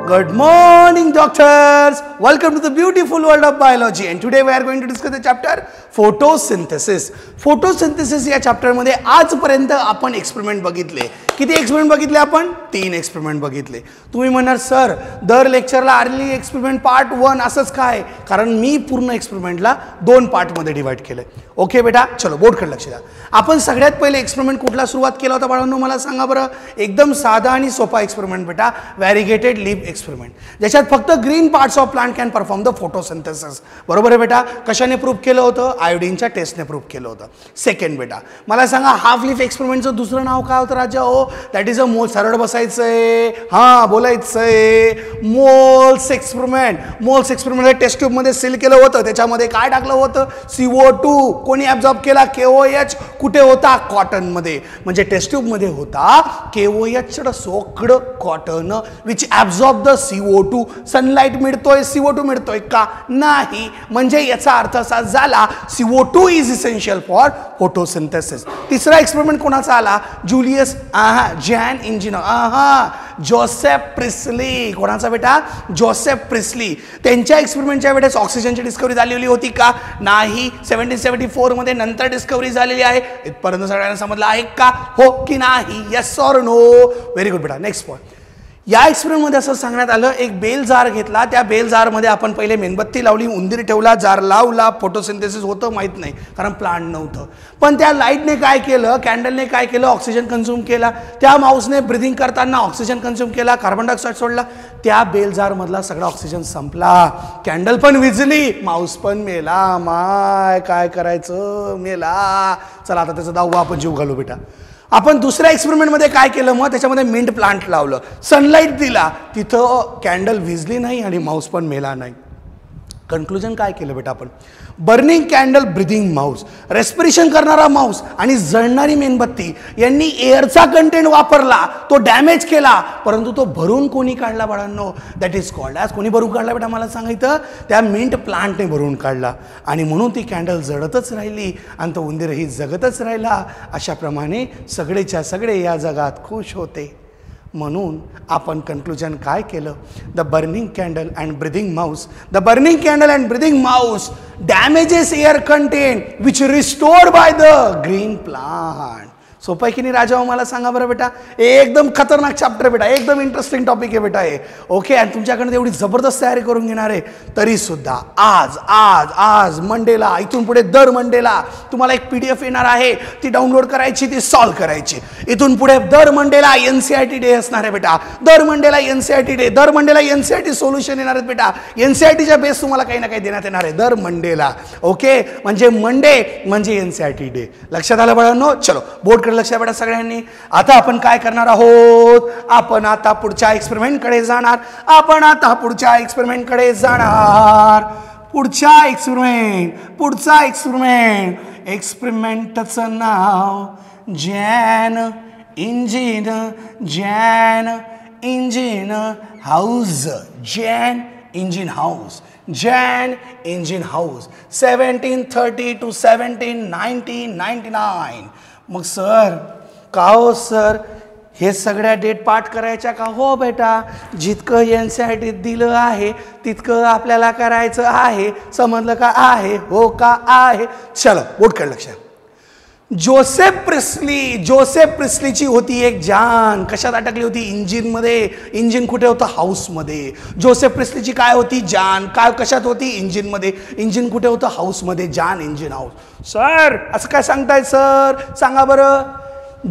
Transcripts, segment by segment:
Good morning, doctors. Welcome to the beautiful world of biology. And today we are going to discuss the chapter photosynthesis. Photosynthesis या chapter मध्ये आजपर्यंत आपण experiment बघितले. किती experiment बघितले आपण? 3 एक्सपेरिमेंट बघितले. तुम्ही म्हणणार सर दर लेक्चरला अर्ली एक्सपेरिमेंट पार्ट 1 असंच काय? कारण मी पूर्ण एक्सपेरिमेंटला 2 पार्ट मध्ये डिवाइड केले. ओके बेटा, चलो बोर्डकडे लक्ष द्या. आपण सगळ्यात पहिले एक्सपेरिमेंट कुठला सुरुवात केला होता बाळांनो मला सांगा बरं. एकदम साधा आणि सोपा एक्सपेरिमेंट बेटा, व्हॅरिगेटेड लीफ एक्सपेरिमेंट, ज्याच्यात फक्त green parts of plant can perform the photosynthesis. बरोबर आहे बेटा. कशाने प्रूव्ह केलं होतं? आयोडीनच्या टेस्टने प्रूव्ह केलं होतं. सेकंड बेटा मला सांगा हाफ लीफ एक्सपेरिमेंटचं दुसरं नाव काय होतं राजा? हो, दॅट इज अ मोल. सरळ बसायचंय, हां बोलायचंय. Moll's experiment. Moll's experiment test ट्यूबमध्ये सील केलं होतं. त्याच्यामध्ये काय टाकलं होतं? CO2. कोणी ॲब्झॉर्ब केला? KOH. कुठे होता? कॉटनमध्ये. म्हणजे टेस्ट ट्यूबमध्ये होता KOH soaked cotton which absorb the CO2. Sunlight मिळतोय, CO2 मिळतोय का? नाही. म्हणजे याचा अर्थ असा झाला CO2 is essential for photosynthesis. तिसरा एक्सपेरिमेंट कोणाचा आला? Julius Jan Ingenhousz, Joseph Priestley. कोणाचा बेटा? Joseph Priestley. त्यांच्या एक्सपेरिमेंटच्या वेळेस ऑक्सिजनची डिस्कवरी झालेली होती का? नाही. 1774 मध्ये नंतर डिस्कवरी झालेली आहे. इथपर्यंत सगळ्यांना समजलं आहे का? हो की नाही? Yes or no? Very good बेटा. Next point. या एक्सपेरिमेंटमध्ये असं सांगण्यात आलं, एक बेल जार घेतला, त्या बेल जारमध्ये आपण पहिले मेणबत्ती लावली, उंदीर ठेवला, जार लावला, फोटोसिंथेसिस होतं माहीत नाही कारण प्लांट नव्हतं. पण त्या लाईटने काय केलं? कॅन्डलने काय केलं? ऑक्सिजन कन्झ्युम केला. त्या माऊसने ब्रिदिंग करताना ऑक्सिजन कन्झ्युम केला, कार्बन डायऑक्साईड सोडला. त्या बेल जारमधला सगळा ऑक्सिजन संपला. कॅन्डल पण विझली, माऊस पण मेला. माय काय करायचं? मेला. चला आता त्याचा 10वा आपण जीव घालू बेटा. आपण दुसऱ्या एक्सपेरिमेंटमध्ये काय केलं? मग त्याच्यामध्ये मिंट प्लांट लावलं, सनलाईट दिला, तिथं कॅन्डल विझली नाही आणि माऊस पण मेला नाही. कन्क्लुजन काय केलं बेटा आपण? Burning candle, breathing Mouse, respiration करणारा माऊस आणि जळणारी मेणबत्ती यांनी एअरचा कंटेंट वापरला, तो डॅमेज केला, परंतु तो भरून कोणी काढला बाळांनो? That is called as. कोणी भरून काढला बेटा मला सांगितलं? त्या मिंट प्लांटने भरून काढला. आणि म्हणून ती कॅन्डल जळतच राहिली आणि तो उंदीरही जगतच राहिला. अशाप्रमाणे सगळेच्या सगळे या जगात खुश होते. म्हणून आपण कन्क्लुजन काय केलं? The burning candle and breathing Mouse, the burning candle and breathing mouse damages air content which restored by the green plant. सोपं आहे की नाही राजा? मला सांगा बरं बेटा. एकदम खतरनाक चॅप्टर बेटा, एकदम इंटरेस्टिंग टॉपिक आहे बेटा हे. ओके. आणि तुमच्याकडे एवढी जबरदस्त तयारी करून घेणार आहे तरी सुद्धा आज आज आज मंडेला, इथून पुढे दर मंडेला तुम्हाला एक PDF येणार आहे, ती डाउनलोड करायची, ती सॉल्व्ह करायची. इथून पुढे दर मंडेला NCERT डे असणार आहे बेटा. दर मंडेला NCERT डे, दर मंडेला NCERT सोल्युशन येणार आहेत बेटा. NCERTच्या बेस तुम्हाला काही ना काही देण्यात येणार आहे दर मंडेला. ओके. म्हणजे मंडे म्हणजे NCERT डे. लक्षात आलं बाळांनो? चलो बोर्ड लक्ष बेटा सगळ्यांनी. आता आपण काय करणार आहोत? आपण आता पुढच्या एक्सपेरिमेंट कडे जाणार. आपण आता पुढच्या एक्सपेरिमेंट कडे जाणार. पुढचा एक्सपेरिमेंट एक्सपेरिमेंटचं नाव Jan Ingenhousz Jan Ingenhousz Jan Ingenhousz Jan हाऊस 1730 to 1799. मग सर का हो सर हे सगळ्या डेट पाठ करायच्या का? हो बेटा, जितकं NCERT दिलं आहे तितकं आपल्याला करायचं आहे. समजलं का? आहे. हो का? आहे. चलो बोर्डकडे लक्ष. जोसेफ प्रिस्लीची होती एक जान. कशात अटकली होती? इंजिनमध्ये. इंजिन कुठे होतं? हाऊसमध्ये. जोसेफ प्रिस्लीची काय होती? जान. काय कशात होती? इंजिनमध्ये. इंजिन कुठे होतं? हाऊसमध्ये. जान इंजिन हाऊस. सर असं काय सांगताय सर? सांगा बरं.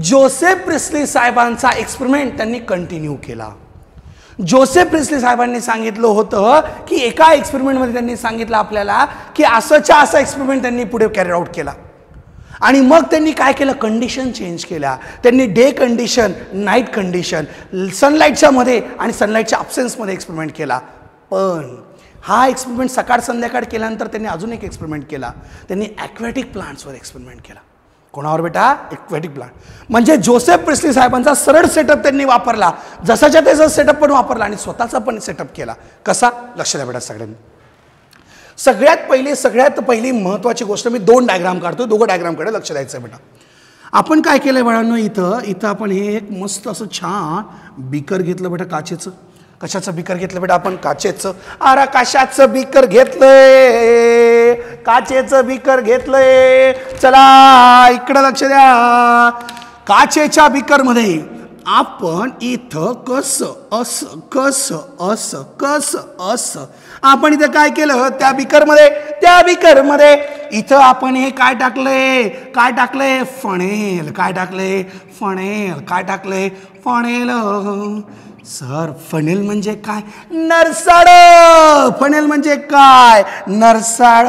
जोसेफ प्रिस्ली साहेबांचा एक्सपेरिमेंट त्यांनी कंटिन्यू केला. जोसेफ प्रिस्ली साहेबांनी सांगितलं होतं की एका एक्सपेरिमेंटमध्ये त्यांनी सांगितलं आपल्याला की असंच्या असा एक्सपेरिमेंट त्यांनी पुढे कॅरी आउट केला. आणि मग त्यांनी काय केलं? कंडिशन चेंज केल्या. त्यांनी डे कंडिशन, नाईट कंडिशन, सनलाईटच्या मध्ये आणि सनलाईटच्या अब्सेन्समध्ये एक्सपेरिमेंट केला. पण हा एक्सपेरिमेंट सकाळ संध्याकाळ केल्यानंतर त्यांनी अजून एक एक्सपेरिमेंट केला. त्यांनी ॲक्वॅटिक प्लांट्सवर एक्सपेरिमेंट केला. कोणावर बेटा? Aquatic plant. म्हणजे जोसेफ प्रिस्ली साहेबांचा सरळ सेटअप त्यांनी वापरला, जसाच्या त्याचा सेटअप पण वापरला आणि स्वतःचा पण सेटअप केला. कसा? लक्ष द्या बेटा सगळ्यांनी. सगळ्यात पहिली महत्त्वाची गोष्ट, मी 2 डायग्राम काढतो, दोघं डायग्रामकडे लक्ष द्यायचं बेटा. आपण काय केलंय बाळांनो, इथं आपण हे एक मस्त असं छान बीकर घेतलं बेटा काचेचं. कशाचं बिकर घेतलं बेटा आपण? काचेचं. अरे कशाचं बिकर घेतलंय? काचेचं बिकर घेतलंय. चला इकडं लक्ष द्या. काचेच्या बिकर मध्ये आपण इथं कसं असं कसं असं कसं असं आपण इथं काय केलं? त्या बिकरमध्ये इथं आपण हे काय टाकलंय? फणेल. काय टाकलंय? फणेल. काय टाकलंय? फणेल. सर फणेल म्हणजे काय? नरसाळ. फणेल म्हणजे काय? नरसाळ.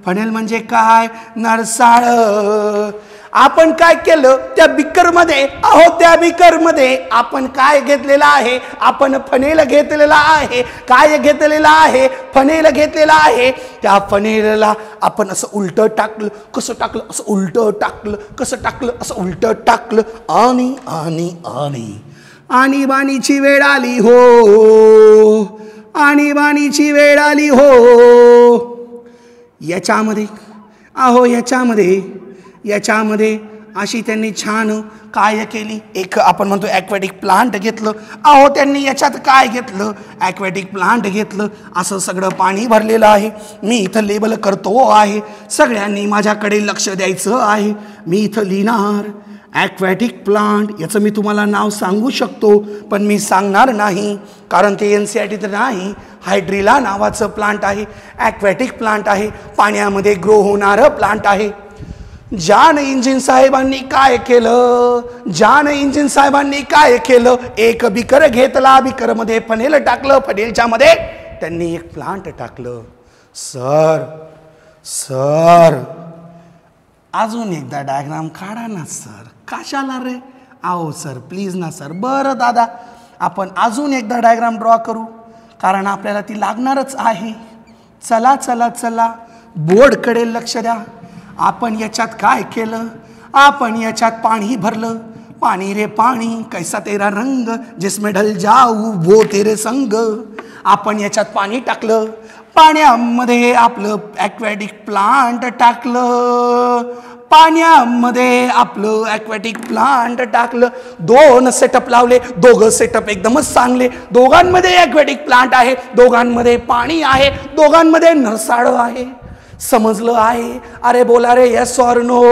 फणेल म्हणजे काय? नरसाळ. आपण काय केलं? त्या बिकरमध्ये त्या बिकरमध्ये आपण काय घेतलेलं आहे? आपण फणेल घेतलेला आहे. काय घेतलेला आहे? फणेल घेतलेला आहे. त्या फणेलला आपण असं उलटं टाकलं. कसं टाकलं? असं उलटं टाकलं. कसं टाकलं? असं उलटं टाकलं. आणि आणि आणि आणीबाणीची वेळ आली हो. आणीबाणीची वेळ आली हो. याच्यामध्ये याच्यामध्ये अशी त्यांनी छान काय केली? एक आपण म्हणतो ॲक्वॅटिक प्लांट घेतलं. त्यांनी याच्यात काय घेतलं? ॲक्वॅटिक प्लांट घेतलं. असं सगळं पाणी भरलेलं आहे. मी इथं लेबल करतो आहे. सगळ्यांनी माझ्याकडे लक्ष द्यायचं आहे. मी इथं लिहिणार ॲक्वॅटिक प्लांट. याचं मी तुम्हाला नाव सांगू शकतो पण मी सांगणार नाही कारण ते NCERT नाही. हायड्रिला नावाचं प्लांट आहे. ॲक्वॅटिक प्लांट आहे. पाण्यामध्ये ग्रो होणारं प्लांट आहे. जॉन इंजिन साहेबांनी काय केलं? एक बिकर घेतला. बिकरमध्ये फणेल टाकलं. फणेलच्या मध्ये त्यांनी एक प्लांट टाकलं. सर अजून एकदा डायग्राम काढा ना सर. कशाला रे? सर प्लीज ना सर. बरं दादा आपण अजून एकदा डायग्राम ड्रॉ करू कारण आपल्याला ती लागणारच आहे. चला बोर्डकडे लक्ष द्या. आपण याच्यात काय केलं? आपण याच्यात पाणी भरलं. पाणी रे पाणी कैसा तेरा रंग जिसमें ढल जाऊ वो तेरे संग. आपण याच्यात पाणी टाकलं. पाण्यामध्ये आपलं ॲक्वॅटिक प्लांट टाकलं. दोन सेटअप लावले. दोघं सेटअप एकदमच चांगले. दोघांमध्ये ॲक्वॅटिक प्लांट आहे. दोघांमध्ये पाणी आहे. दोघांमध्ये नरसाळ आहे. समजलं आहे? अरे बोला रे येस ऑर नो.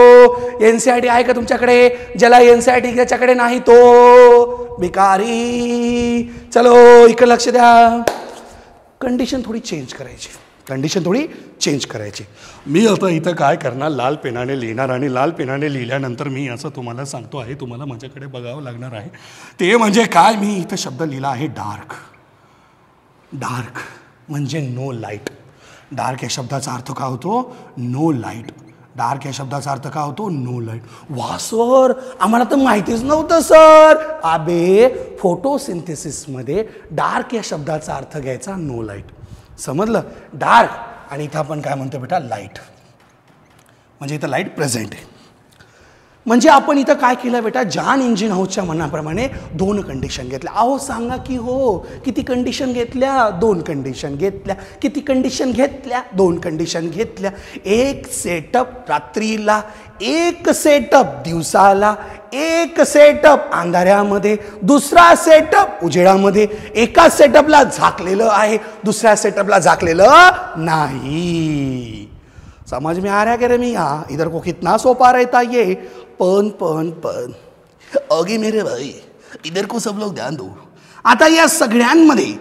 NCERT आहे का तुमच्याकडे? ज्याला NCERT त्याच्याकडे नाही तो भिकारी. चलो इकडे लक्ष द्या. कंडिशन थोडी चेंज करायची. मी आता इथं काय करणार? लाल पेनाने लिहिणार आणि लाल पेनाने लिहिल्यानंतर मी असं तुम्हाला सांगतो आहे. तुम्हाला माझ्याकडे बघावं लागणार आहे. ते म्हणजे काय? मी इथं शब्द लिहिला आहे डार्क म्हणजे नो लाईट. डार्क या शब्दाचा अर्थ काय होतो? No light. डार्क या शब्दाचा अर्थ काय होतो? No light. वा सर आम्हाला तर माहितीच नव्हतं सर. फोटोसिंथेसिसमध्ये डार्क या शब्दाचा अर्थ घ्यायचा नो लाईट. समजलं? डार्क आणि इथं आपण काय म्हणतो बेटा? लाईट. म्हणजे इथं लाईट प्रेझेंट आहे. म्हणजे आपण इथं काय केलं बेटा? जॉन इंजिन हाऊसच्या म्हणण्याप्रमाणे 2 कंडिशन घेतल्या. सांगा की हो किती कंडिशन घेतल्या? 2 कंडिशन घेतल्या. किती कंडिशन घेतल्या? 2 कंडिशन घेतल्या. एक सेटअप रात्रीला, एक सेटअप दिवसाला, एक सेटअप अंधाऱ्यामध्ये, दुसरा सेटअप उजेडामध्ये. एका सेटअपला झाकलेलं आहे, दुसऱ्या सेटअपला झाकलेलं नाही. समझ में आ रहा है क्या रे मियां? इधर को कितना सोपा रहता ये. पण आगे मेरे भाई इधर को सब लोग ध्यान दो. आता या सगळ्यांमध्ये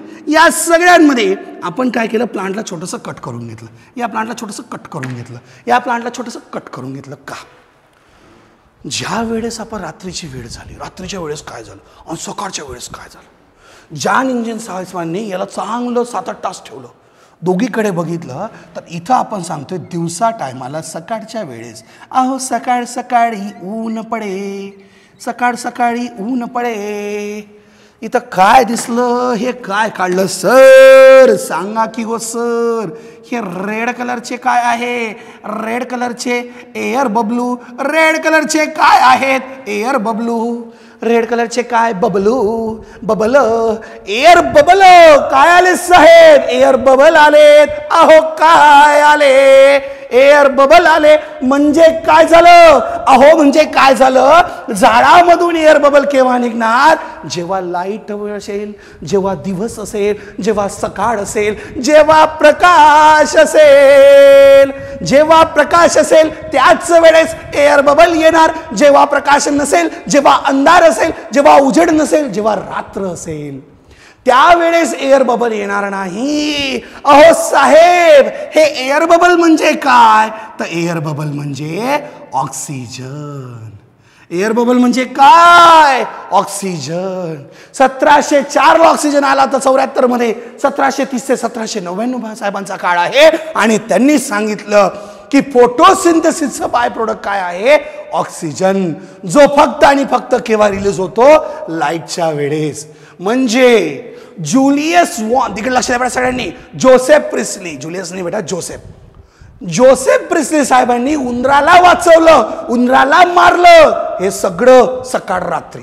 आपण काय केलं? प्लांटला छोटंसं कट करून घेतलं. या प्लांटला छोटंसं कट करून घेतलं. या प्लांटला छोटंसं कट करून घेतलं. का? ज्या वेळेस आपण रात्रीची वेळ झाली, रात्रीच्या वेळेस काय झालं आणि सकाळच्या वेळेस काय झालं? जॉन इंजिन साहेबांनी याला चांगलं 7-8 तास ठेवलं. दोघीकडे बघितलं तर इथं आपण सांगतोय दिवसा टायमाला सकाळच्या वेळेस सकाळी ऊन पडे. इथं काय दिसलं? हे काय काढलं सर? सांगा की हो सर. हे रेड कलरचे काय आहे? रेड कलरचे एअर बबलू. रेड कलरचे काय आहेत? एअर बबलू. रेड कलरचे काय? बबल. एअर बबल काय आले साहेब? एअर बबल आलेत. काय आले? एअर बबल आले म्हणजे काय झालं? अहो म्हणजे काय झालं? झाडामधून एअर बबल केव्हा निघणार? जेव्हा लाईट असेल, जेव्हा दिवस असेल, जेव्हा सकाळ असेल, जेव्हा प्रकाश असेल. जेव्हा प्रकाश असेल त्याच वेळेस एअर बबल येणार. जेव्हा प्रकाश नसेल, जेव्हा अंधार असेल, जेव्हा उजेड नसेल, जेव्हा रात्र असेल, त्यावेळेस एअर बबल येणार नाही. अहो साहेब, हे एअर बबल म्हणजे काय? तर एअर बबल म्हणजे ऑक्सिजन. एअर बबल म्हणजे काय? ऑक्सिजन. 1704 ला ऑक्सिजन आला तर 74 मध्ये 1730 ते 1799 साहेबांचा काळ आहे. आणि त्यांनी सांगितलं की फोटोसिंथेसिसचं बाय प्रोडक्ट काय आहे? ऑक्सिजन, जो फक्त आणि फक्त केव्हा रिलीज होतो? लाईटच्या वेळेस. म्हणजे जुलियस वॉन, तिकडे लक्ष द्या सगळ्यांनी, जोसेफ प्रिस्ली, जुलियस नाही बेटा, जोसेफ प्रिस्ली साहेबांनी उंदराला वाचवलं, उंदराला मारलं. हे सगळं सकाळ रात्री.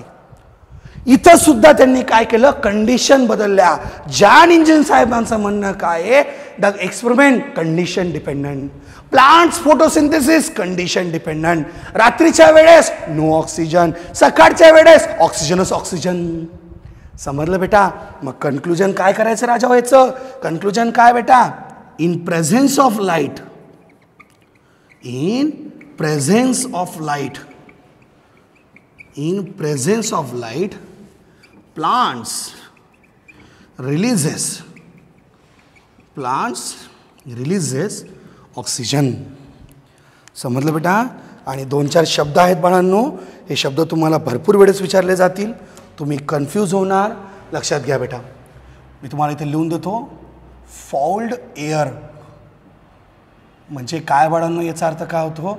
इथं सुद्धा त्यांनी काय केलं? कंडिशन बदलल्या. जॉन इंजिन साहेबांचं म्हणणं काय आहे? The experiment condition dependent, plants photosynthesis condition dependent. रात्रीच्या वेळेस नो ऑक्सिजन, सकाळच्या वेळेस ऑक्सिजनच ऑक्सिजन. समजलं बेटा? मग कन्क्लुजन काय करायचं राजा व्हायचं? कन्क्लुजन काय बेटा? In presence of light, in presence of light, plants releases oxygen. समजलं बेटा? आणि 2-4 शब्द आहेत बाळांनो, हे शब्द तुम्हाला भरपूर वेळेस विचारले जातील, तुम्ही कन्फ्यूज होणार. लक्षात घ्या बेटा, मी तुम्हाला इथे लिहून देतो. फाउल्ड एअर म्हणजे काय बाळांनो? याचा अर्थ काय होतो?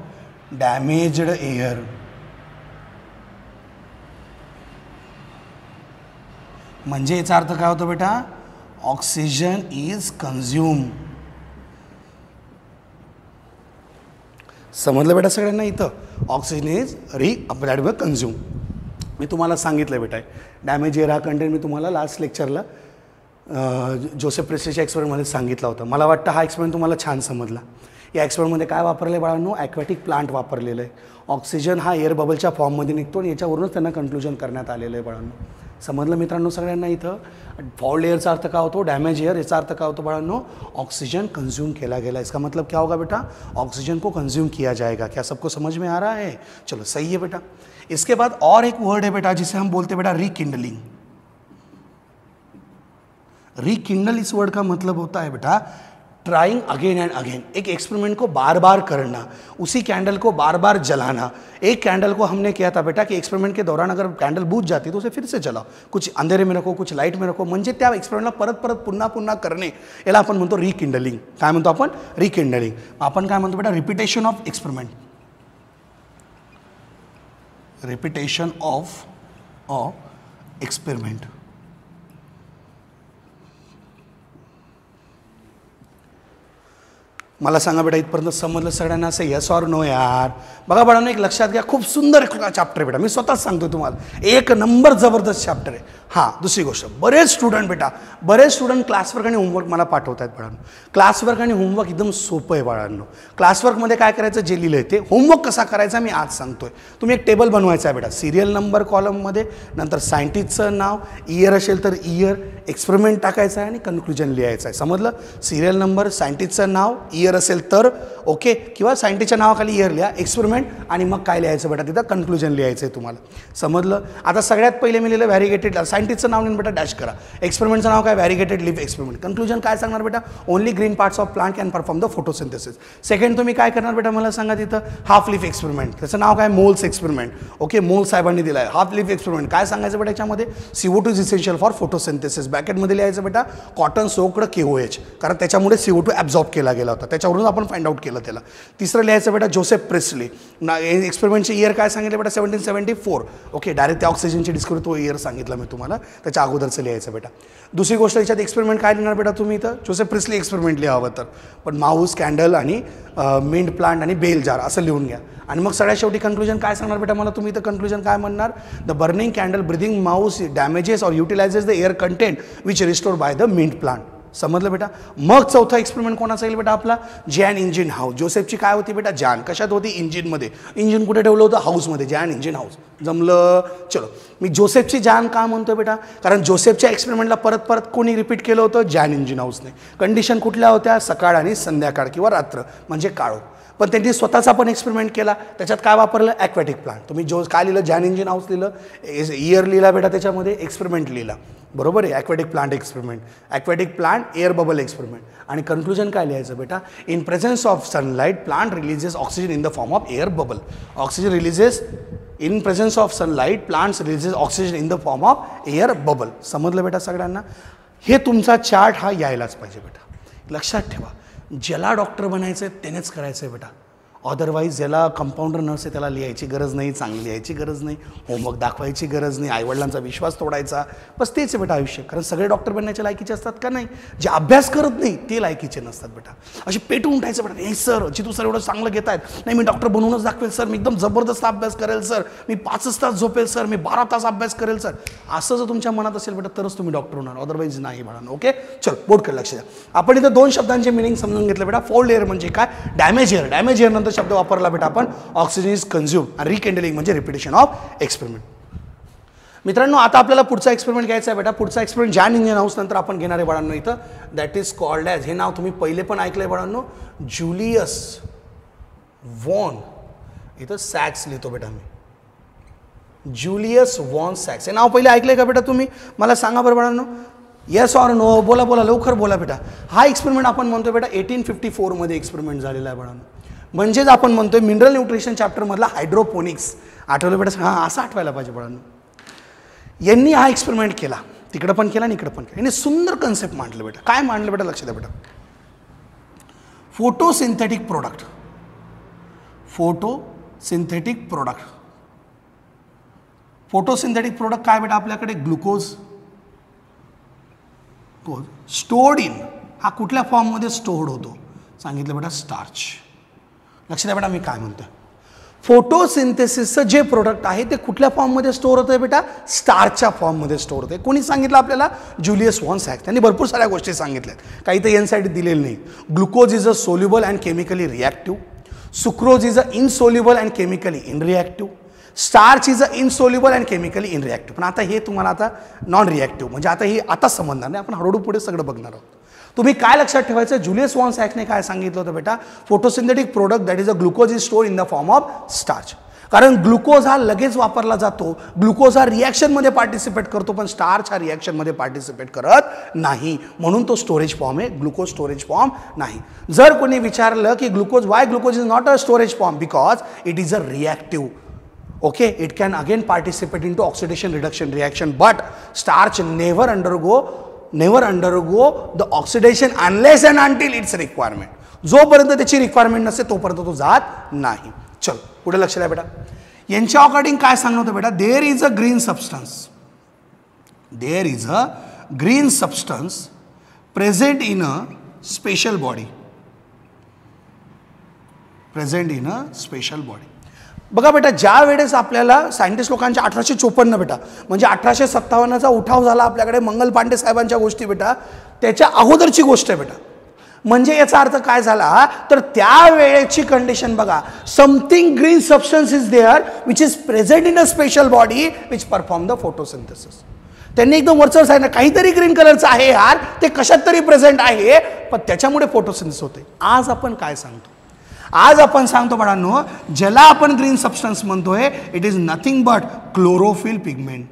Damaged air. म्हणजे याचा अर्थ काय होतो बेटा? Oxygen is consume. समजलं बेटा सगळ्यांना? इथं ऑक्सिजन इज कंझ्युम. मी तुम्हाला सांगितलं बेटा, डॅमेज एअर हा कंटेंट मी तुम्हाला लास्ट लेक्चरला जोसेफ प्रिस्लीच्या एक्सपेरिमेंटमध्ये सांगितला होता. मला वाटतं हा एक्सपेरिमेंट तुम्हाला छान समजला. या एक्सपेरिमेंटमध्ये काय वापरलं आहे बाळांनो? ॲक्वॅटिक प्लांट वापरलेलं आहे. ऑक्सिजन हा एअर बबलच्या फॉर्ममध्ये निघतो आणि याच्यावरूनच त्यांना कन्क्लुजन करण्यात आलेलं आहे बाळांनो. समजलं मित्रांनो सगळ्यांना? इथं फॉल्ड एअरचा अर्थ काय होतो? Damage air. याचा अर्थ काय होतो बाळांनो? ऑक्सीजन कंज्यूम किया गया. इसका मतलब क्या होगा बेटा? ऑक्सीजन को कंज्यूम किया जाएगा. क्या सबको समझ में आ रहा है? चलो सही है बेटा. इसके बाद और एक वर्ड है बेटा जिसे हम बोलते बेटा रिकिंडलिंग. रिकिंडल इस वर्ड का मतलब होता है बेटा ट्राइंग अगेन एंड अगेन. एक एक्सपेरिमेंट को बार बार करना, उसी कैंडल को बार बार जलाना. एक कैंडल को हमने किया था बेटा कि एक्सपेरिमेंट के दौरान अगर कैंडल बुझ जाती तो उसे फिर से जलाओ, कुछ अंधेरे में रखो, कुछ लाईट में रखो. म्हणजे त्या एक्सपेरिमेंटला परत परत पुन्हा पुन्हा करणे, याला आपण म्हणतो रिकिंडलिंग. काय म्हणतो आपण? रिकिंडलिंग. आपण काय म्हणतो बेटा? Repetition of experiment. Repetition of experiment. मला सांगा बेटा, इथपर्यंत समजलं सगळ्यांना? असं यस ऑर नो यार? बघा बाळांनो, एक लक्षात घ्या, खूप सुंदर चॅप्टर आहे बेटा. मी स्वतःच सांगतो तुम्हाला, एक नंबर जबरदस्त चॅप्टर आहे. हां, दुसरी गोष्ट, बरेच स्टुडंट क्लासवर्क आणि होमवर्क मला पाठवत आहेत बाळांनो. क्लासवर्क आणि होमवर्क एकदम सोपं आहे बाळांनो. क्लासवर्कमध्ये काय करायचं? जे लिहिलं आहे ते. होमवर्क कसा करायचा मी आज सांगतोय. तुम्ही एक टेबल बनवायचा आहे बेटा, सिरियल नंबर कॉलममध्ये, नंतर सायंटिस्टचं नाव, इयर असेल तर इयर, एक्सपेरिमेंट टाकायचं आहे आणि कन्क्लुजन लिहायचं आहे. समजलं? सिरियल नंबर, सायंटिस्टचं नाव, इयर असेल तर ओके, किंवा सायंटिस्टच्या नावाखाली इयर लिहा, एक्सपेरिमेंट, आणि मग काय लिहायचं बेटा? तिथं कन्क्लुजन लिहायचं आहे तुम्हाला. समजलं? आता सगळ्यात पहिले मी लिहिलं व्हॅरिगेटेड. सायंटिस्टचं नाव नेऊन बेटा डॅश करा. एक्सपेरिमेंटचं नाव काय? व्हॅरिगेटेड लिव्ह एक्सपेरिमेंट. कन्क्लुजन काय सांगणार बेटा? Only green parts of plant can perform the photosynthesis. Second तुम्ही काय करणार बेटा? मला सांगा तिथं हाफ लिफ एक्सपेरिमेंट. त्याचं नाव काय? Moles experiment. ओके, मोल साहेबांनी दिलं आहे. हाफ लिफ एक्सपेरिमेंट काय सांगायचं बेटा याच्यामध्ये? CO2 is essential for photosynthesis. ब्रॅकेटमध्ये लिहायचं बेटा कॉटन सोक्ड KOH, कारण त्याच्यामुळे CO2 ॲब्झॉर्ब केला गेला होता. त्याच्यावरून आपण फाइंड आउट केलं त्याला. तिसरं लिहायचं बेटा जोसेफ प्रिस्ली. एक्सपेरिमेंटचे इयर काय सांगितलं बेटा? 1774. ओके, डायरेक्ट त्या ऑक्सिजनची डिस्कवरी तो इयर सांगितला मी तुम्हाला, त्याच्या अगोदरचं लिहायचं बेटा. दुसरी गोष्ट, याच्यात एक्सपेरिमेंट काय लिहिणार बेटा तुम्ही? इथं जोसेफ प्रिस्ली एक्सपेरिमेंट लिहावं तर, पण माऊस, कॅन्डल आणि मिंट प्लांट आणि बेल जार असं लिहून घ्या. आणि मग सगळ्यात शेवटी कन्क्लुजन काय सांगणार बेटा मला तुम्ही? इथं कन्क्लुजन काय म्हणणार? The burning candle breathing mouse damages और utilizes the air content which restored by the mint plant. समजलं बेटा. मग चौथा एक्सपेरिमेंट कोणाचा येईल बेटा आपला, जॅन इंजिन हाऊस. जोसेफची काय होती बेटा, जॅन. कशात होती, इंजिनमध्ये. इंजिन कुठे ठेवलं होतं, हाऊसमध्ये, जॅन इंजिन हाऊस. जमलं. चलो, मी जोसेफची जॅन का म्हणतो बेटा, कारण जोसेफच्या एक्सपेरिमेंटला परत परत कोणी रिपीट केलं होतं, जॅन इंजिन हाऊसने. कंडिशन कुठल्या होत्या, सकाळ आणि संध्याकाळ किंवा रात्र म्हणजे काळो. पण त्यांनी स्वतःचा पण एक्सपेरिमेंट केला. त्याच्यात काय वापरलं, ॲक्वॅटिक प्लांट. तुम्ही जो काय लिहिलं, जॅन इंजिन हाऊस लिहिलं, इयर लिहिला बेटा, त्याच्यामध्ये एक्सपेरिमेंट लिहिला. बरोबर आहे, aquatic plant experiment, aquatic plant air bubble experiment. आणि कन्क्लुजन काय लिहायचं बेटा, in presence of sunlight plant releases oxygen in the form of air bubble. Oxygen releases in presence of sunlight plants releases oxygen in the form of air bubble. समजलं बेटा सगळ्यांना. हे तुमचा chart हा यायलाच पाहिजे बेटा. लक्षात ठेवा, ज्याला डॉक्टर बनायचं आहे त्यानेच करायचं आहे बेटा. अदरवाईज ज्याला कंपाऊंडर नर्स आहे त्याला लिहायची गरज नाही, चांगली लिहायची गरज नाही, होमवर्क दाखवायची गरज नाही, आईवडिलांचा विश्वास तोडायचा, बस तेच आहे बेटा आयुष्य. कारण सगळे डॉक्टर बनण्याच्या लायकीचे असतात का, नाही. जे अभ्यास करत नाही ते लायकीचे नसतात बेटा. असे पेटून उठायचं बेटा, नाही सर जितू सर एवढं चांगलं घेत आहेत, नाही मी डॉक्टर बनवूनच दाखवेल सर, मी एकदम जबरदस्त अभ्यास करेल सर, मी 5 तास झोपेल सर, मी 12 तास अभ्यास करेल सर. असं जर तुमच्या मनात असेल बेटा तरच तुम्ही डॉक्टर होणार, अदरवाईज नाही बाळांनो. ओके, चल बोर्डकडे लक्ष द्या. आपण इथं 2 शब्दांचे मिनिंग समजून घेतलं बेटा. फोल्ड एअर म्हणजे काय, डॅमेज एअर. डॅमेज एअर नंतर शब्द वापरला बेटा आपण ऑक्सिजन इज कन्झ्युम आणि रिकॅन्डलिंग म्हणजे रिपिटेशन ऑफ एक्सपेरिमेंट. मित्रांनो, आता आपल्याला पुढचा एक्सपेरिमेंट घ्यायचा आहे बेटा. पुढचा एक्सपेरिमेंट जॅन इंजिन हाऊस नंतर आपण घेणार आहे बाळांनो इथं. दॅट इज कॉल्ड ॲज, हे नाव तुम्ही पहिले पण ऐकलंय बाळांनो, ज्युलियस वॉन. इथं सॅक्स लिहितो बेटा मी, ज्युलियस वॉन सॅक्स. हे नाव पहिले ऐकलंय का बेटा तुम्ही, मला सांगा बरं बाळांनो. येस ऑर नो, बोला बोला लवकर बोला बेटा. हा एक्सपेरिमेंट आपण म्हणतो बेटा 1854 मध्ये एक्सपेरिमेंट झालेला आहे बाळांनो. म्हणजेच आपण म्हणतोय मिनरल न्यूट्रिशन चॅप्टरमधला हायड्रोपोनिक्स. आठवलं बेटा, हां असं आठवायला पाहिजे बाळांनो. यांनी हा एक्सपेरिमेंट केला, तिकडं पण केला आणि इकडं पण केला. यांनी सुंदर कन्सेप्ट मांडलं बेटा. काय मांडलं बेटा, लक्ष द्या बेटा. Photosynthetic product. Photosynthetic product. Photosynthetic product काय बेटा, आपल्याकडे ग्लुकोज स्टोर्ड इन, हा कुठल्या फॉर्ममध्ये स्टोर्ड होतो, सांगितलं बेटा स्टार्च. लक्ष द्या बेटा मी काय म्हणतोय. फोटोसिंथेसिसचं जे प्रोडक्ट आहे ते कुठल्या फॉर्ममध्ये स्टोअर होतं बेटा, स्टार्चच्या फॉर्ममध्ये स्टोअर होतं. कोणी सांगितलं आपल्याला, ज्युलियस वॉन सॅक्स. त्यांनी भरपूर साऱ्या गोष्टी सांगितल्यात, काही तर एनसाठी दिलेलं नाही. Glucose is a soluble and chemically reactive, sucrose is a insoluble and chemically unreactive, starch is a insoluble and chemically unreactive. पण आता हे तुम्हाला आता नॉन रिॲक्टिव्ह म्हणजे आता हे आता समजणार नाही, आपण हळूहळू पुढे सगळं बघणार आहोत. तुम्ही काय लक्षात ठेवायचं, ज्युलियस वॉन सॅक्सने काय सांगितलं होतं बेटा, photosynthetic product that is a glucose is store in the form of starch. कारण ग्लुकोज हा लगेच वापरला जातो, ग्लुकोज हा रिॲक्शनमध्ये पार्टिसिपेट करतो, पण स्टार्च हा रिॲक्शनमध्ये पार्टिसिपेट करत नाही, म्हणून तो स्टोरेज फॉर्म आहे, ग्लुकोज स्टोरेज फॉर्म नाही. जर कोणी विचारलं की glucose, Y glucose is not a storage form, because it is a reactive. Okay, it can again participate into oxidation reduction reaction, but starch never undergo the oxidation unless and until its requirement. जोपर्यंत त्याची requirement नसते तोपर्यंत तो जात नाही. चल पुढे लक्ष द्या बेटा. यांच्या अकॉर्डिंग काय सांगणं होतं बेटा, there is a green substance present in a special body. बघा बेटा, ज्या वेळेस आपल्याला सायंटिस्ट लोकांच्या 1854 बेटा म्हणजे 1857चा उठाव झाला आपल्याकडे मंगल पांडे साहेबांच्या गोष्टी बेटा, त्याच्या अगोदरची गोष्ट आहे बेटा. म्हणजे याचा अर्थ काय झाला तर त्या वेळेची कंडिशन बघा, something green substance is there which is present in a special body which perform the photosynthesis. त्यांनी एकदम वरचढ सांगितलं काहीतरी ग्रीन कलरचं आहे यार, ते कशात तरी प्रेझेंट आहे, पण त्याच्यामुळे फोटोसिंथेसिस होते. आज आपण काय सांगतो, आज आपण सांगतो बाळांनो, ज्याला आपण ग्रीन सबस्टन्स म्हणतोय it is nothing but chlorophyll pigment.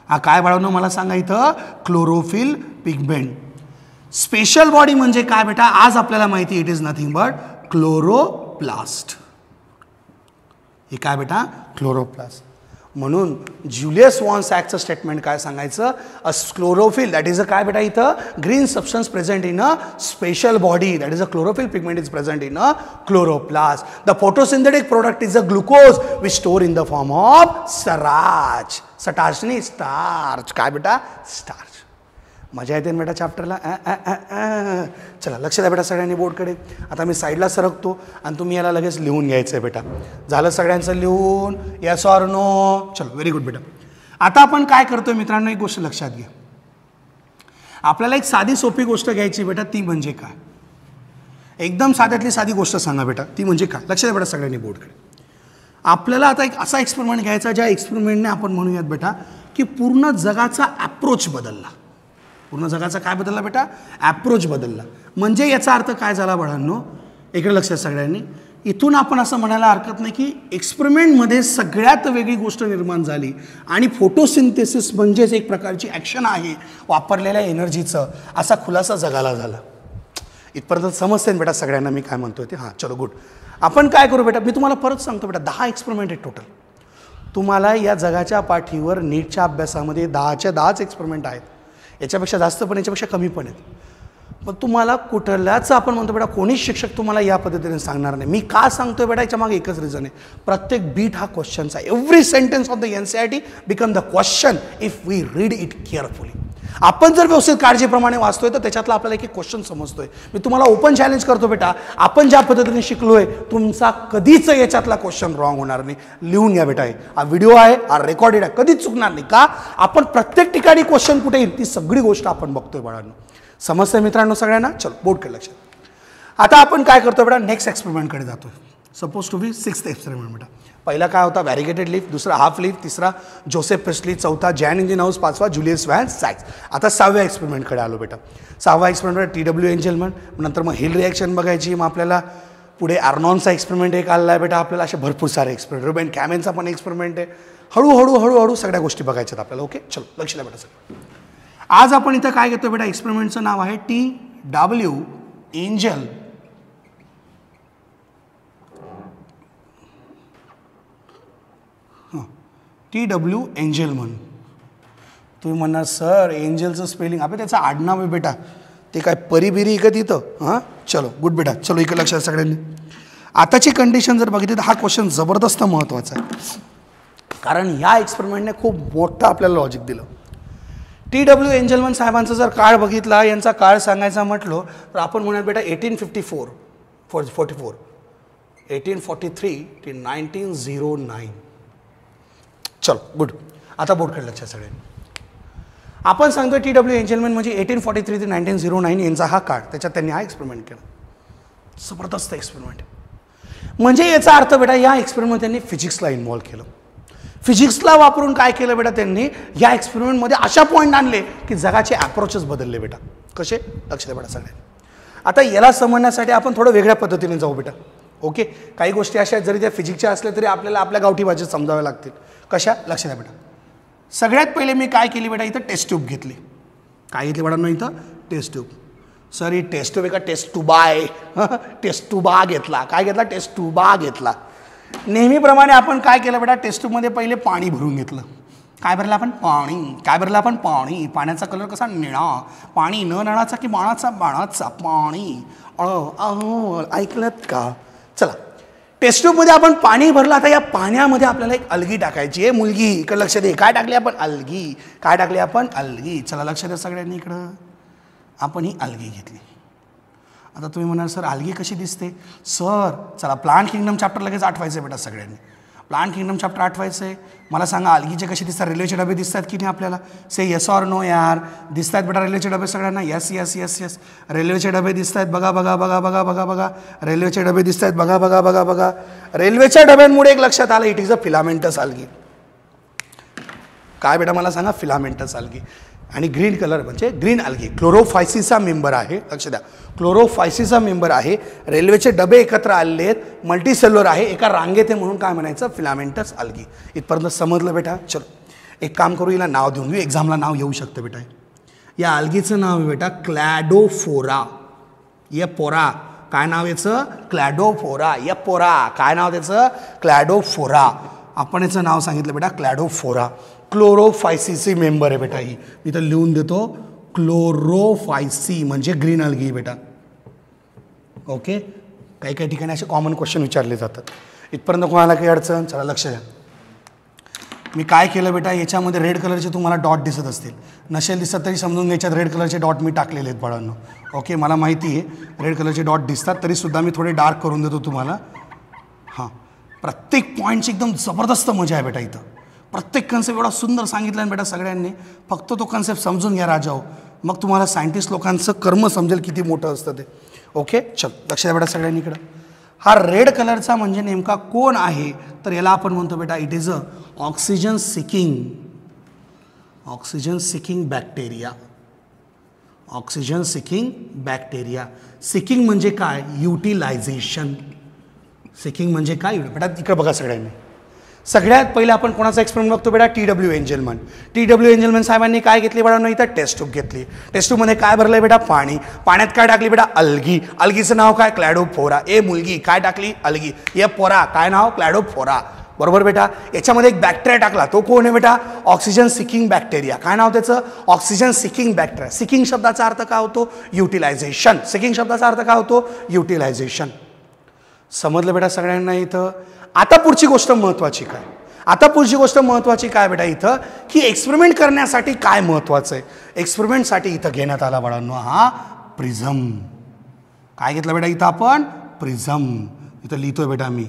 हा काय बाळांनो मला सांगा इथं, क्लोरोफिल पिगमेंट. स्पेशल बॉडी म्हणजे काय बेटा, आज आपल्याला माहिती it is nothing but chloroplast. हे काय बेटा, क्लोरोप्लास्ट. म्हणून ज्युलियस वॉन सॅक्सचं स्टेटमेंट काय सांगायचं, अ क्लोरोफिल दॅट इज अ काय बेटा इथं, green substance present in a special body that is a chlorophyll pigment is present in a chloroplast. The photosynthetic product is a glucose which store in the form of starch. Starch नाही starch. काय बेटा, starch. मजा येते ना बेटा चॅप्टरला. चला लक्ष द्या बेटा सगळ्यांनी बोर्डकडे. आता मी साईडला सरकतो आणि तुम्ही याला लगेच लिहून घ्यायचं आहे बेटा. झालं सगळ्यांचं लिहून, येस ऑर नो. चलो व्हेरी गुड बेटा. आता आपण काय करतोय मित्रांनो, एक गोष्ट लक्षात घ्या. आपल्याला एक साधी सोपी गोष्ट घ्यायची बेटा, ती म्हणजे काय? एकदम साध्यातली साधी गोष्ट सांगा बेटा, ती म्हणजे काय? लक्ष द्या बेटा सगळ्यांनी बोर्डकडे. आपल्याला आता एक असा एक्सपेरिमेंट घ्यायचा ज्या एक्सपेरिमेंटने आपण म्हणूयात बेटा की पूर्ण जगाचा ॲप्रोच बदलला. पूर्ण जगाचा काय बदलला बेटा? ॲप्रोच बदलला. म्हणजे याचा अर्थ काय झाला बाळांनो, इकडे लक्ष द्या सगळ्यांनी. इथून आपण असं म्हणायला हरकत नाही की एक्सपेरिमेंटमध्ये सगळ्यात वेगळी गोष्ट निर्माण झाली आणि फोटोसिंथेसिस म्हणजेच एक प्रकारची ॲक्शन आहे वापरलेल्या एनर्जीचं, असा खुलासा जगाला झाला. इथपर्यंत समजते ना बेटा सगळ्यांना मी काय म्हणतोय ते? हां, चलो गुड. आपण काय करू बेटा, मी तुम्हाला परत सांगतो बेटा, 10 एक्सपेरिमेंट आहेत टोटल. तुम्हाला या जगाच्या पाठीवर नीटच्या अभ्यासामध्ये 10च्या 10च एक्सपेरिमेंट आहेत. याच्यापेक्षा जास्त पण याच्यापेक्षा कमी पण आहेत. पण तुम्हाला कुठल्याच आपण म्हणतो बेटा कोणीच शिक्षक तुम्हाला या पद्धतीने सांगणार नाही. मी का सांगतोय बेटा, याच्या मागे एकच रिझन आहे. प्रत्येक बीट हा क्वेश्चनचा. Every sentence of the NCERT become the question if we read it carefully. आपण जर व्यवस्थित काळजीप्रमाणे वाचतोय तर त्याच्यातला आपल्याला एक क्वेश्चन समजतोय. मी तुम्हाला ओपन चॅलेंज करतो बेटा, आपण ज्या पद्धतीने शिकलोय तुमचा कधीच याच्यातला क्वेश्चन रॉंग होणार नाही. लिहून घ्या बेटा, हा व्हिडिओ आहे, हा रेकॉर्डेड आहे, कधीच चुकणार नाही. का? आपण प्रत्येक ठिकाणी क्वेश्चन कुठे येईल ती सगळी गोष्ट आपण बघतोय बाळांनो. समजतंय मित्रांनो सगळ्यांना? चलो बोर्डकडे लक्ष. आता आपण काय करतो बेटा, नेक्स्ट एक्सपेरिमेंटकडे जातोय. Suppose to be 6th experiment बेटा. पहिला काय होता? व्हॅरिगेटेड लीफ. दुसरा हाफ लीफ. तिसरा जोसेफ प्रेस्ली. चौथा जॅन इंजिन हाऊस. पाचवा जुलियस व्हॅन सायक्स. आता 6व्या एक्सपेरिमेंटकडे आलो बेटा. 6वा एक्सपेरिमेंट TW एंजलमन. नंतर मग हिल रिॲक्शन बघायची. मग आपल्याला पुढे आर्नॉनचा एक्सपेरिमेंट एक आला आहे बेटा आपल्याला. असे भरपूर सारे एक्सपेरिमेंट. रुबेन कॅमेनचा पण एक्सपेरिमेंट आहे. हळूहळू सगळ्या गोष्टी बघायच्यात आपल्याला. ओके, चलो लक्ष द्या बेटा सगळं. आज आपण इथं काय घेतो बेटा, एक्सपेरिमेंटचं नाव आहे TW एंजल. TW एंजलमन. तुम्ही म्हणणार सर एंजलचं स्पेलिंग, आपण त्याचं आडनाव आहे बेटा, ते काय परिबिरी का तिथं? हां, चलो गुड बेटा. चलो इकडे लक्षात सगळ्यांनी. आताची कंडिशन जर बघितली तर हा क्वेश्चन जबरदस्त महत्त्वाचा आहे, कारण ह्या एक्सपेरिमेंटने खूप मोठं आपल्याला लॉजिक दिलं. TW एंजलमन साहेबांचा जर काळ बघितला, यांचा काळ सांगायचा म्हटलो तर आपण म्हणूयात बेटा 1844 1843 ते 1909. चलो गुड. आता बोर्डकडे लक्षात सगळ्यांनी. आपण सांगतोय TW एंजलमन म्हणजे 1843 ते 1909 यांचा हा काळ, त्याच्यात त्यांनी हा एक्सपेरिमेंट केला. जबरदस्त एक्सपेरिमेंट. म्हणजे याचा अर्थ बेटा या एक्सपेरिमेंट त्यांनी फिजिक्सला इन्व्हॉल्व केलं. फिजिक्सला वापरून काय केलं बेटा त्यांनी, या एक्सपेरिमेंटमध्ये अशा पॉईंट आणले की जगाचे अप्रोचेस बदलले बेटा. कसे? लक्ष द्या बेटा सगळ्यांनी. आता याला समजण्यासाठी आपण थोडं वेगळ्या पद्धतीने जाऊ बेटा. ओके, काही गोष्टी अशा जरी त्या फिजिक्सच्या असल्या तरी आपल्याला आपल्या गावठी भाषेत समजाव्या लागतील. कशा? लक्ष द्या बेटा. सगळ्यात पहिले मी काय केली बेटा, इथं टेस्ट ट्यूब घेतली. काय घेतली बेटा? इथं टेस्ट ट्यूब. सर ही टेस्ट ट्यूब आहे का टेस्ट ट्यूबा आहे? टेस्ट ट्यूबा घेतला. काय घेतला? टेस्ट ट्यूबा घेतला. नेहमीप्रमाणे आपण काय केलं बेटा, टेस्ट ट्यूबमध्ये पहिले पाणी भरून घेतलं. काय भरलं आपण? पाणी. काय भरलं आपण? पाणी. पाण्याचा कलर कसा? निळा. पाणी न नळाचा की बाणाचा? बाणाचा. पाणी. ऐकलत का? चला, टेस्ट ट्यूबमध्ये आपण पाणी भरलं. आता या पाण्यामध्ये आपल्याला एक अलगी टाकायची आहे. मुलगी इकडे लक्ष दे. काय टाकली आपण? अलगी. काय टाकली आपण? अलगी. चला लक्ष द्या सगळ्यांनी इकडं. आपण ही अलगी घेतली. आता तुम्ही म्हणाल सर अलगी कशी दिसते? सर चला प्लांट किंगडम चॅप्टर लगेच आठवायचं आहे बेटा सगळ्यांनी. प्लांट किंगडम चॅप्टर आठवायचं आहे. मला सांगा अलगीचे कसे दिसतात? रेल्वेचे डबे दिसतात की नाही आपल्याला? से येस ऑर नो यार. दिसतात बेटा रेल्वेचे डबे सगळ्यांना? Yes yes yes yes. रेल्वेचे डबे दिसत आहेत. बघा बघा बघा बघा बघा बघा. रेल्वेचे डबे दिसत आहेत. बघा बघा बघा बघा. रेल्वेच्या डब्यांमुळे एक लक्षात आलं, इट इज अ फिलामेंटस अलगी. काय बेटा मला सांगा? फिलामेंटस अलगी. आणि ग्रीन कलर म्हणजे ग्रीन अलगी. क्लोरोफायसिसा मेंबर आहे. लक्ष द्या, क्लोरोफायसिसा मेंबर आहे. रेल्वेचे डबे एकत्र आलेले आहेत. मल्टीसेल्युलर आहे. एका रांगेत आहे म्हणून काय म्हणायचं? फिलामेंटस अलगी. इथपर्यंत समजलं बेटा? चलो एक काम करू, हिला नाव देऊन देऊ. एक्झामला नाव येऊ शकतं बेटा. या अलगीचं नाव आहे बेटा क्लॅडोफोरा. ये पोरा. काय नाव याचं? क्लॅडोफोरा. ये पोरा. काय नाव त्याचं? क्लॅडोफोरा. आपण याचं नाव सांगितलं बेटा क्लॅडोफोरा. क्लोरोफायसिसी मेंबर आहे बेटा ही. मी तर लिहून देतो क्लोरोफायसी म्हणजे ग्रीन अलगी बेटा. ओके, काही काही ठिकाणी असे कॉमन क्वेश्चन विचारले जातात. इथपर्यंत कोणाला काही अडचण? चला लक्ष द्या. मी काय केलं बेटा, याच्यामध्ये रेड कलरचे तुम्हाला डॉट दिसत असतील. नसेल दिसत तरी समजून घ्यायच्यात रेड कलरचे डॉट मी टाकलेले आहेत बाळांनो. ओके, मला माहिती आहे रेड कलरचे डॉट दिसतात, तरीसुद्धा मी थोडे डार्क करून देतो तुम्हाला. हां, प्रत्येक पॉईंटची एकदम जबरदस्त मजा आहे बेटा इथं. प्रत्येक कन्सेप्ट एवढा सुंदर सांगितला आहे बेटा सगळ्यांनी. फक्त तो कन्सेप्ट समजून घ्या राजाओ. मग तुम्हाला सायंटिस्ट लोकांचं कर्म समजेल किती मोठं असतं ते. ओके, चल लक्ष द्या बेटा सगळ्यांनी इकडं. हा रेड कलरचा म्हणजे नेमका कोण आहे, तर याला आपण म्हणतो बेटा it is a oxygen seeking bacteria. Oxygen seeking bacteria. Seeking म्हणजे काय, युटिलायझेशन. सिकिंग म्हणजे काय बेटा, इकडे बघा सगळ्यांनी. सगळ्यात पहिलं आपण कोणाचा एक्सपेरिमेंट बघतो बेटा, TW एंजलमन. TW एंजलमन साहेबांनी काय घेतली बेटा, इथं टेस्ट ट्यूब घेतली. टेस्ट ट्यूबमध्ये काय भरलंय बेटा, पाणी. पाण्यात काय टाकली बेटा, अल्गी. अल्गीचं नाव काय, क्लॅडोफोरा. ए मुलगी काय टाकली, अल्गी. ए पोरा काय नाव, क्लॅडोफोरा. बरोबर बेटा. याच्यामध्ये एक बॅक्टेरिया टाकला, तो कोण आहे बेटा, ऑक्सिजन सिकिंग बॅक्टेरिया. काय नाव त्याचं, ऑक्सिजन सिकिंग बॅक्टेरिया. सिकिंग शब्दाचा अर्थ काय होतो, युटिलायझेशन. सिकिंग शब्दाचा अर्थ काय होतो, युटिलायझेशन. समजलं बेटा सगळ्यांना इथं. आता पुढची गोष्ट महत्वाची काय बेटा इथं, की एक्सपेरिमेंट करण्यासाठी काय महत्वाचं आहे. एक्सपेरिमेंटसाठी इथं घेण्यात आला बाळांनो हा प्रिझम. काय घेतलं बेटा इथं आपण, प्रिझम. इथं लिहितोय बेटा मी.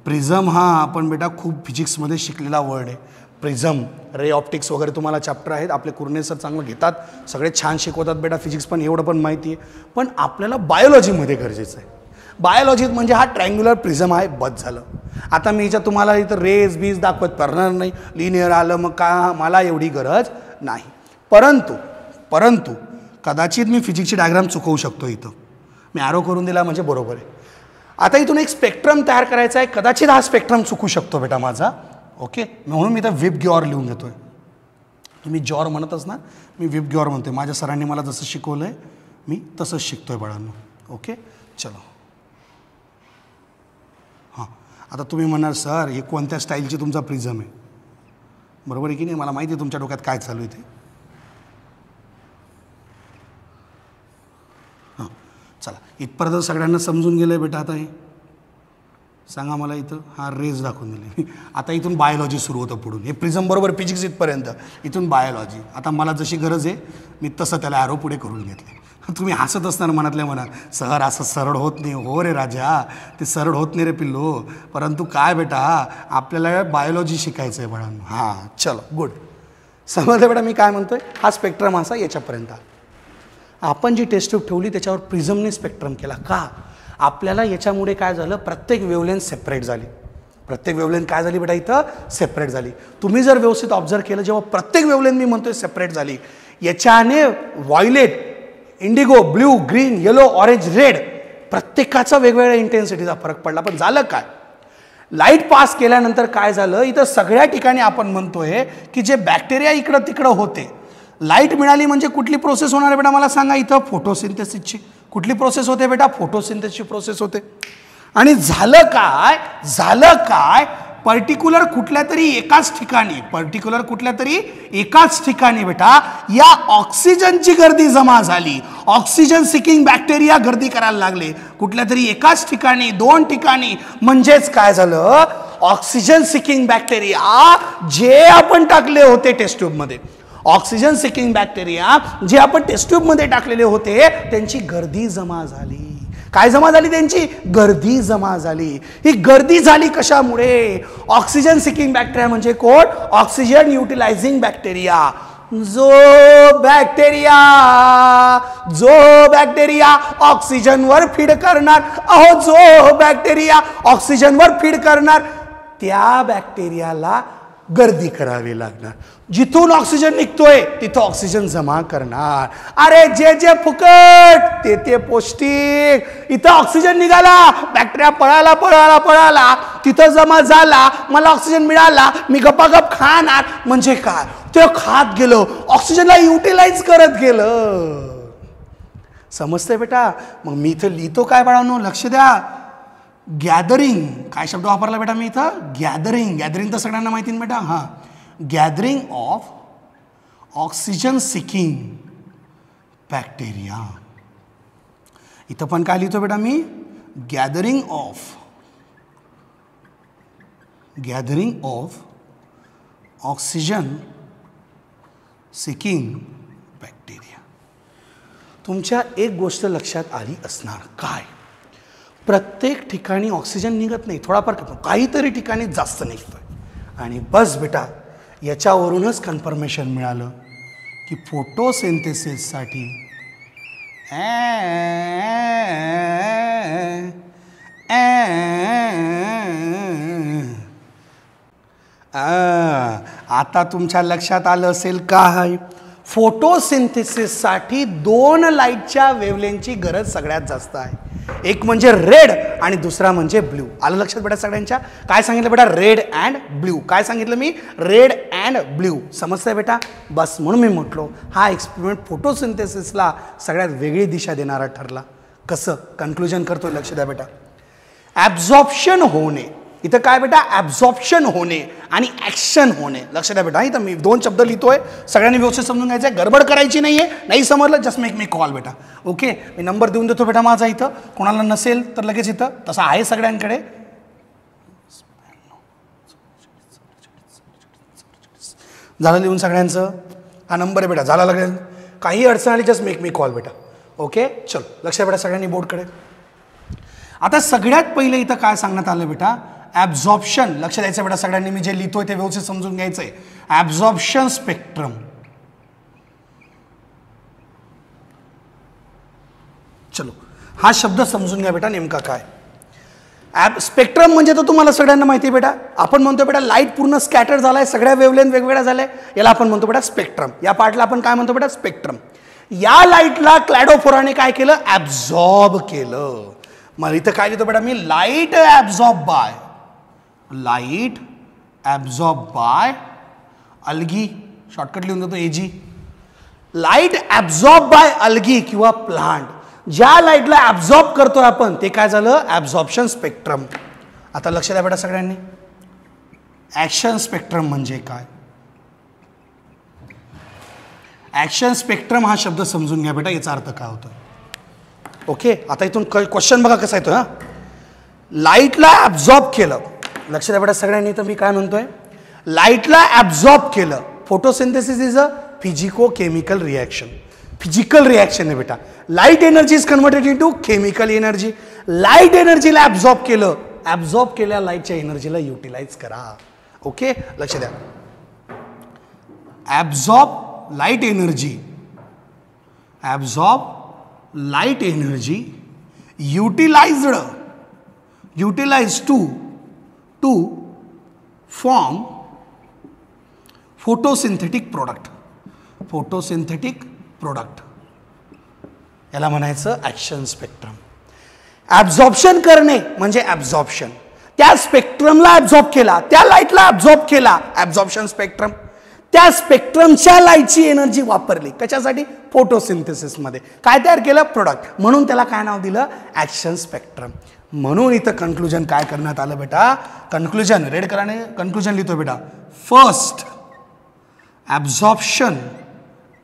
प्रिझम हा आपण बेटा खूप फिजिक्समध्ये शिकलेला वर्ड आहे. प्रिझम, रे ऑप्टिक्स वगैरे तुम्हाला चॅप्टर आहेत, आपले कुर्णे सर चांगलं घेतात, सगळे छान शिकवतात बेटा. फिजिक्स पण एवढं पण माहिती आहे, पण आपल्याला बायोलॉजीमध्ये गरजेचं आहे. बायोलॉजीत म्हणजे हा ट्रायंग्युलर प्रिझम आहे, बस झालं. आता मी इथं तुम्हाला इथं रेज बीज दाखवत करणार नाही, लिनियर आलं मग का, मला एवढी गरज नाही. परंतु कदाचित मी फिजिक्सची डायग्राम चुकवू शकतो. इथं मी ॲरो करून दिला म्हणजे बरोबर आहे. आता इथून एक स्पेक्ट्रम तयार करायचा आहे, कदाचित हा स्पेक्ट्रम चुकू शकतो बेटा माझा. ओके, म्हणून मी इथं विप ग्यॉर लिहून घेतोय. तुम्ही जॉर म्हणतच ना, मी विप ग्यॉर म्हणतोय. माझ्या सरांनी मला जसं शिकवलं आहे मी तसंच शिकतोय बाळांनो. ओके, चलो. हां, आता तुम्ही म्हणणार सर हे कोणत्या स्टाईलची तुमचा प्रिझम आहे, बरोबर आहे की नाही. मला माहिती आहे तुमच्या डोक्यात काय चालू आहे ते. हां, चला इथपर्यंत सगळ्यांना समजून गेलं आहे बेटा. आता हे सांगा मला, इथं हा रेज दाखवून दिली. आता इथून बायोलॉजी सुरू होतं पुढून. हे प्रिझम बरोबर फिजिक्स इथपर्यंत, इथून बायोलॉजी. आता मला जशी गरज आहे मी तसं त्याला ॲरो पुढे करून घेतले. तुम्ही हसत असताना मनातल्या मनात, सर असं सरळ होत नाही. हो रे राजा, ते सरळ होत नाही रे पिल्लो, परंतु काय बेटा आपल्याला बायोलॉजी शिकायचं आहे बाळांनो. हां चलो गुड, समजलं बेटा मी काय म्हणतोय. हा स्पेक्ट्रम असा याच्यापर्यंत. आपण जी टेस्ट ट्यूब ठेवली त्याच्यावर प्रिझमने स्पेक्ट्रम केला. का, आपल्याला याच्यामुळे काय झालं, प्रत्येक वेवलेंथ सेपरेट झाली. प्रत्येक वेवलेंथ काय झाली बेटा इथं, सेपरेट झाली. तुम्ही जर व्यवस्थित ऑब्झर्व केलं, जेव्हा प्रत्येक वेवलेंथ मी म्हणतोय सेपरेट झाली, याच्याने violet, Indigo, blue, green, yellow, orange, red प्रत्येकाचा वेगवेगळ्या इंटेन्सिटीचा फरक पडला. पण झालं काय, लाईट पास केल्यानंतर काय झालं, इथं सगळ्या ठिकाणी आपण म्हणतोय की जे बॅक्टेरिया इकडं तिकडं होते, लाईट मिळाली म्हणजे कुठली प्रोसेस होणार आहे बेटा मला सांगा. इथं फोटोसिंथेसिसची. कुठली प्रोसेस होते बेटा, फोटोसिंथेसिसची प्रोसेस होते. आणि झालं काय, पर्टिक्युलर कुठल्या तरी एकाच ठिकाणी बेटा या ऑक्सिजनची गर्दी जमा झाली. ऑक्सिजन सिकिंग बॅक्टेरिया गर्दी करायला लागले कुठल्या तरी एकाच ठिकाणी, दोन ठिकाणी. म्हणजेच काय झालं, ऑक्सिजन सिकिंग बॅक्टेरिया जे आपण टाकले होते टेस्ट ट्यूबमध्ये, ऑक्सिजन सिकिंग बॅक्टेरिया जे आपण टेस्ट ट्यूबमध्ये टाकलेले होते त्यांची गर्दी जमा झाली. काय जमा झाली, त्यांची गर्दी जमा झाली. ही गर्दी झाली कशामुळे, ऑक्सिजन सिकिंग बॅक्टेरिया म्हणजे कोण, ऑक्सिजन युटिलायझिंग बॅक्टेरिया. जो बॅक्टेरिया ऑक्सिजनवर फीड करणार, जो बॅक्टेरिया ऑक्सिजनवर फीड करणार त्या बॅक्टेरियाला गर्दी करावी लागणार. जिथून ऑक्सिजन निघतोय तिथं ऑक्सिजन जमा करणार. अरे जे फुकट ते पौष्टिक. इथं ऑक्सिजन निघाला, बॅक्टेरिया पळाला तिथं जमा झाला, मला ऑक्सिजन मिळाला, मी गपागप खाणार. म्हणजे काय, ते खात गेलं, ऑक्सिजनला युटिलाइज करत गेलं. समजतंय बेटा. मग मी इथं लिहितो काय बाळांनो, लक्ष द्या. गॅदरिंग, काय शब्द वापरला बेटा मी इथं, गॅदरिंग तर सगळ्यांना माहिती ना बेटा. हां, gathering of oxygen seeking bacteria. इथं पण काय लिहितो बेटा मी, gathering of oxygen seeking bacteria. तुमच्या एक गोष्ट लक्षात आली असणार, काय, प्रत्येक ठिकाणी ऑक्सिजन निघत नाही, थोडाफार काहीतरी ठिकाणी जास्त निघतोय. आणि बस बेटा याच्यावरूनच कन्फर्मेशन मिळालं की फोटोसिंथेसिससाठी आता तुमच्या लक्षात आलं असेल काय, फोटोसिंथेसिससाठी 2 लाईटच्या वेव्हलेंथची गरज सगळ्यात जास्त आहे. एक म्हणजे रेड आणि दुसरा म्हणजे ब्ल्यू. आलं लक्षात बेटा सगळ्यांच्या? काय सांगितलं बेटा? Red and blue. काय सांगितलं मी? Red and blue. समजतंय बेटा? बस म्हणून मी म्हटलो हा एक्सपेरिमेंट फोटोसिंथेसिसला सगळ्यात वेगळी दिशा देणारा ठरला. कसं? कन्क्लुजन करतोय, लक्ष द्या बेटा. ॲब्झॉर्प्शन होणे, इथं काय बेटा? ॲब्झॉर्प्शन होणे आणि ॲक्शन होणे. लक्ष द्या बेटा, इथं मी 2 शब्द लिहितोय, सगळ्यांनी व्यवस्थित समजून घ्यायचं आहे, गडबड करायची नाहीये. नाही समजलं जस्ट मेक मी कॉल बेटा. ओके, मी नंबर देऊन देतो बेटा माझा इथं, कोणाला नसेल तर लगेच इथं, तसं आहे सगळ्यांकडे. झालं लिहून सगळ्यांचं? हा नंबर आहे बेटा, झाला लागेल. काही अडचण आली जस्ट मेक मी कॉल बेटा. ओके, चल लक्ष द्या बेटा सगळ्यांनी बोर्डकडे. आता सगळ्यात पहिले इथं काय सांगण्यात आलं बेटा? ॲब्झॉर्प्शन. लक्ष द्यायचं बेटा सगळ्यांनी, मी जे लिहितोय ते व्यवस्थित समजून घ्यायचंय. Absorption spectrum. चलो हा शब्द समजून घ्या बेटा नेमका काय. स्पेक्ट्रम म्हणजे तर तुम्हाला सगळ्यांना माहिती आहे बेटा. आपण म्हणतो बेटा लाईट पूर्ण स्कॅटर झालाय, सगळ्या वेव्हलेंथ वेगवेगळ्या झाल्या, याला आपण म्हणतो बेटा स्पेक्ट्रम. या पार्टला आपण काय म्हणतो बेटा? स्पेक्ट्रम. या लाईटला क्लॅडोफोराने काय केलं? ॲब्झॉर्ब केलं. मग इथं काय लिहितो बेटा मी? Light absorb by, light absorb by algae, shortcut लिहून देतो AG. Light absorb by algae किंवा प्लांट. ज्या लाईटला ॲब्झॉर्ब करतोय आपण ते काय झालं? Absorption spectrum. आता लक्ष द्या बेटा सगळ्यांनी, ॲक्शन स्पेक्ट्रम म्हणजे काय? ॲक्शन स्पेक्ट्रम हा शब्द समजून घ्या बेटा, याचा अर्थ काय होतो. ओके, आता इथून क्वेश्चन बघा कसा येतो. लाईटला ॲब्झॉर्ब केलं, लक्ष द्या बेटा सगळ्यांनी. तर मी काय म्हणतोय? लाईटला ॲब्झॉर्ब केलं. Photosynthesis is a physico chemical reaction. Physical reaction आहे बेटा. Light energy is converted into chemical energy. Light एनर्जीला ॲब्झॉर्ब केलं, ॲब्झॉर्ब केल्या लाईटच्या एनर्जीला युटिलाइज करा. ओके, लक्ष द्या. Absorb light energy, absorb light energy utilized to form photosynthetic product. याला म्हणायचं ॲक्शन स्पेक्ट्रम. ॲब्झॉर्प्शन करणे म्हणजे ॲब्झॉर्प्शन. त्या स्पेक्ट्रमला ॲब्झॉर्ब केला, त्या लाईटला ॲब्झॉर्ब केला, ॲब्झॉर्प्शन स्पेक्ट्रम. त्या स्पेक्ट्रमच्या लाईटची एनर्जी वापरली कशासाठी? फोटोसिंथेसिसमध्ये. काय तयार केलं? प्रोडक्ट. म्हणून त्याला काय नाव दिलं? Action spectrum. म्हणून इथं कन्क्लुजन काय करण्यात आलं बेटा? कन्क्लुजन रेड कराने कन्क्लुजन लिहितो बेटा. First, absorption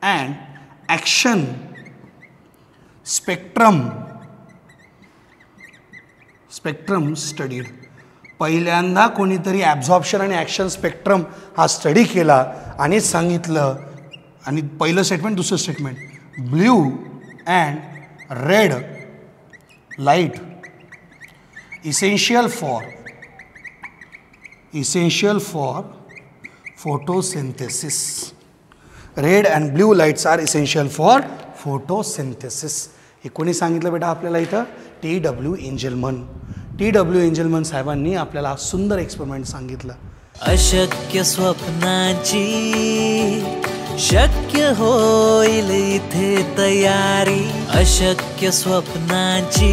and action spectrum studied. पहिल्यांदा कोणीतरी ॲब्झॉर्प्शन आणि ॲक्शन स्पेक्ट्रम हा स्टडी केला आणि सांगितलं. आणि पहिलं स्टेटमेंट, दुसरं statement, blue and red light essential for photosynthesis. Red and blue lights are essential for photosynthesis. हे कोणी सांगितलं बेटा आपल्याला इथं? TW एंजलमन. TW एंजलमन साहेबांनी आपल्याला सुंदर एक्सपेरिमेंट सांगितलं. अशक्य स्वप्नांची शक्य होईल इथे तयारी. अशक्य स्वप्नांची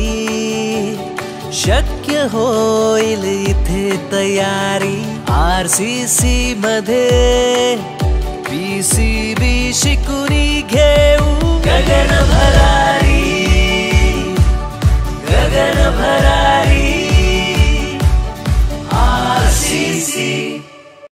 शक्य होईल इथे तयारी. RCC मध्ये PCB शिकून घेऊ गगन भरारी.